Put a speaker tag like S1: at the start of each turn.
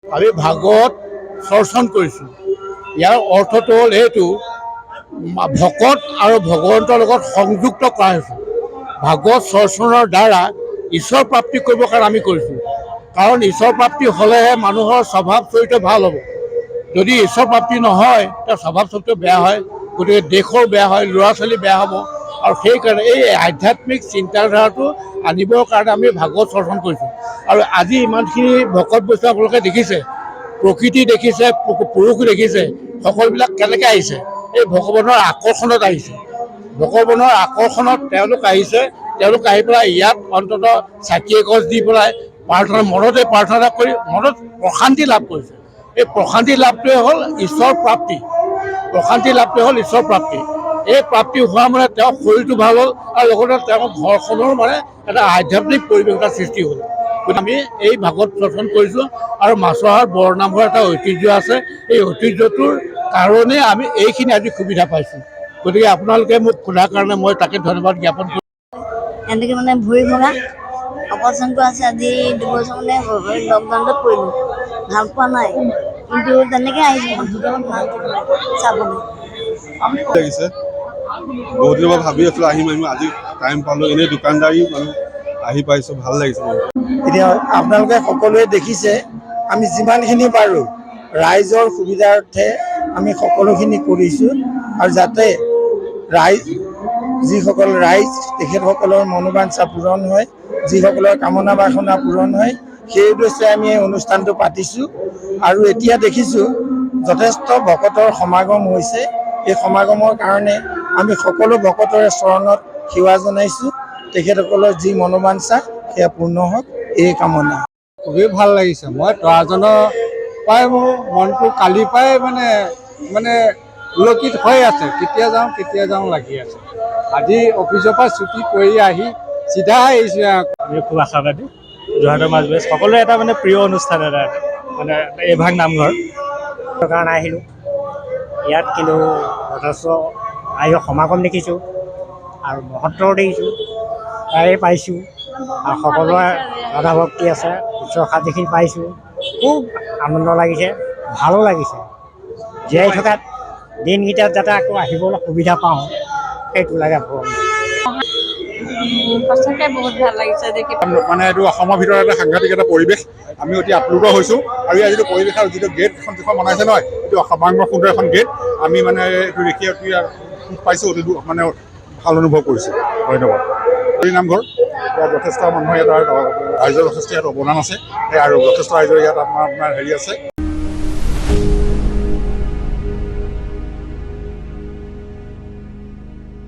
S1: আমি ভাগৱত চৰ্চন কৰিছোঁ। ইয়াৰ অৰ্থটো হ'ল এইটো, ভকত আৰু ভগৱন্তৰ লগত সংযুক্ত কৰা হৈছে। ভাগৱত চৰ্চনৰ দ্বাৰা ঈশ্বৰ প্ৰাপ্তি কৰিবৰ কাৰণে আমি কৰিছোঁ। কাৰণ ঈশ্বৰ প্ৰাপ্তি হ'লেহে মানুহৰ স্বভাৱ চৰিত্ৰ ভাল হ'ব। যদি ঈশ্বৰ প্ৰাপ্তি নহয়, তাৰ স্বভাৱ চৰিত্ৰ বেয়া হয়, গতিকে দেশৰ বেয়া হয়, ল'ৰা ছোৱালী বেয়া হ'ব। আৰু সেইকাৰণে এই আধ্যাত্মিক চিন্তাধাৰাটো আনিবৰ কাৰণে আমি ভাগৱত চৰ্চন কৰিছোঁ। আৰু আজি ইমানখিনি ভকত বৈষ্ণৱ আপোনালোকে দেখিছে, প্ৰকৃতি দেখিছে, পুৰুষ দেখিছে, সকলোবিলাক কেনেকৈ আহিছে? এই ভগৱানৰ আকৰ্ষণত আহিছে। ভগৱানৰ আকৰ্ষণত তেওঁলোক আহিছে। তেওঁলোক আহি পেলাই ইয়াত অন্ততঃ চাকি এগছ দি পেলাই মনতে প্ৰাৰ্থনা কৰি মনত প্ৰশান্তি লাভ কৰিছে। এই প্ৰশান্তি লাভটোৱে হ'ল ঈশ্বৰ প্ৰাপ্তি। প্ৰশান্তি লাভটোৱে হ'ল ঈশ্বৰ প্ৰাপ্তি। এই প্ৰাপ্তি হোৱা মানে তেওঁৰ শৰীৰটো ভাল হ'ল, আৰু লগতে তেওঁৰ ঘৰখনৰ মানে এটা আধ্যাত্মিক পৰিৱেশ এটা সৃষ্টি হ'ল। গতিকে আমি এই ভাগৱত দৰ্শন কৰিছোঁ। আৰু মাছৰহাট বৰনামঘৰ এটা ঐতিহ্য আছে। এই ঐতিহ্যটোৰ কাৰণে আমি এইখিনি আজি সুবিধা পাইছোঁ। গতিকে আপোনালোকে মোক সোধাৰ কাৰণে মই তাকে ধন্যবাদ জ্ঞাপন কৰিছোঁ।
S2: এনেকৈ মানে ভৰি ভঙা অপাৰেশ্যনটো আছে। আজি 2 বছৰ মানে লকডাউনত পৰিলোঁ, ভাল পোৱা নাই, কিন্তু তেনেকৈ আহিছোঁ চাবলৈ।
S3: লাগিছে বহুত দিনৰ পৰা ভাবি আছিলোঁ আহিম আজি টাইম পালোঁ। এনেই দোকানদাৰী মানুহ আহি পাইছোঁ, ভাল লাগিছে।
S4: এতিয়া আপোনালোকে সকলোৱে দেখিছে, আমি যিমানখিনি পাৰোঁ ৰাইজৰ সুবিধাৰ্থে আমি সকলোখিনি কৰিছোঁ। আৰু যাতে ৰাইজ তেখেতসকলৰ মনোবাঞ্ছা পূৰণ হয়, যিসকলৰ কামনা বাসনা পূৰণ হয়, সেই উদ্দেশ্যে আমি এই অনুষ্ঠানটো পাতিছোঁ। আৰু এতিয়া দেখিছোঁ যথেষ্ট ভকতৰ সমাগম হৈছে। এই সমাগমৰ কাৰণে আমি সকলো ভকতৰে চৰণত সেৱা জনাইছোঁ। তেখেতসকলৰ যি মনোবাঞ্ছা সেয়া পূৰ্ণ হওক, এই কামনা।
S5: খুবেই ভাল লাগিছে। মই তৰাজনৰ পৰাই মোৰ মনটো কালিৰ পৰাই মানে উলকিত হৈ আছে, কেতিয়া যাওঁ লাগি আছে। আজি অফিচৰ পৰা ছুটি কৰি আহি চিধা আহিছোঁ।
S6: আমি খুব আশাবাদী। যোৰহাটৰ মাজবাৰী সকলোৰে এটা মানে প্ৰিয় অনুষ্ঠান এটা মানে এভাগ নামঘৰ কাৰণে আহিলোঁ ইয়াত। কিন্তু যথেষ্ট ৰাইজৰ সমাগম দেখিছোঁ আৰু মহত্তৰ দেখিছোঁ, তাই পাইছোঁ। আৰু সকলোৰে ৰাধা ভক্তি আছে, উৎসৰ্ষা যিখিনি পাইছোঁ, খুব আনন্দ লাগিছে, ভালো লাগিছে। জীয়াই থকা দিনকেইটাত যাতে আকৌ আহিবলৈ সুবিধা পাওঁ, সেইটো লাগে ভগৱান।
S7: সঁচাকৈ বহুত ভাল লাগিছে দেখি।
S3: মানে এইটো অসমৰ ভিতৰত এটা সাংঘাতিক এটা পৰিৱেশ। আমি অতি আপ্লুত হৈছোঁ। আৰু ইয়াৰ যিটো পৰিৱেশ আৰু যিটো গেট এখন যিখন বনাইছে নহয়, এইটো সৰ্বাংগ সুন্দৰ এখন গেট। আমি মানে এইটো দেখি অতি পাইছোঁ, অতি মানে ভাল অনুভৱ কৰিছোঁ। ধন্যবাদ। এই নামঘৰ ইয়াত যথেষ্ট মানুহে ৰাইজৰ যথেষ্ট ইয়াত অৱদান আছে, আৰু যথেষ্ট ৰাইজৰ ইয়াত আপোনাৰ হেৰি আছে।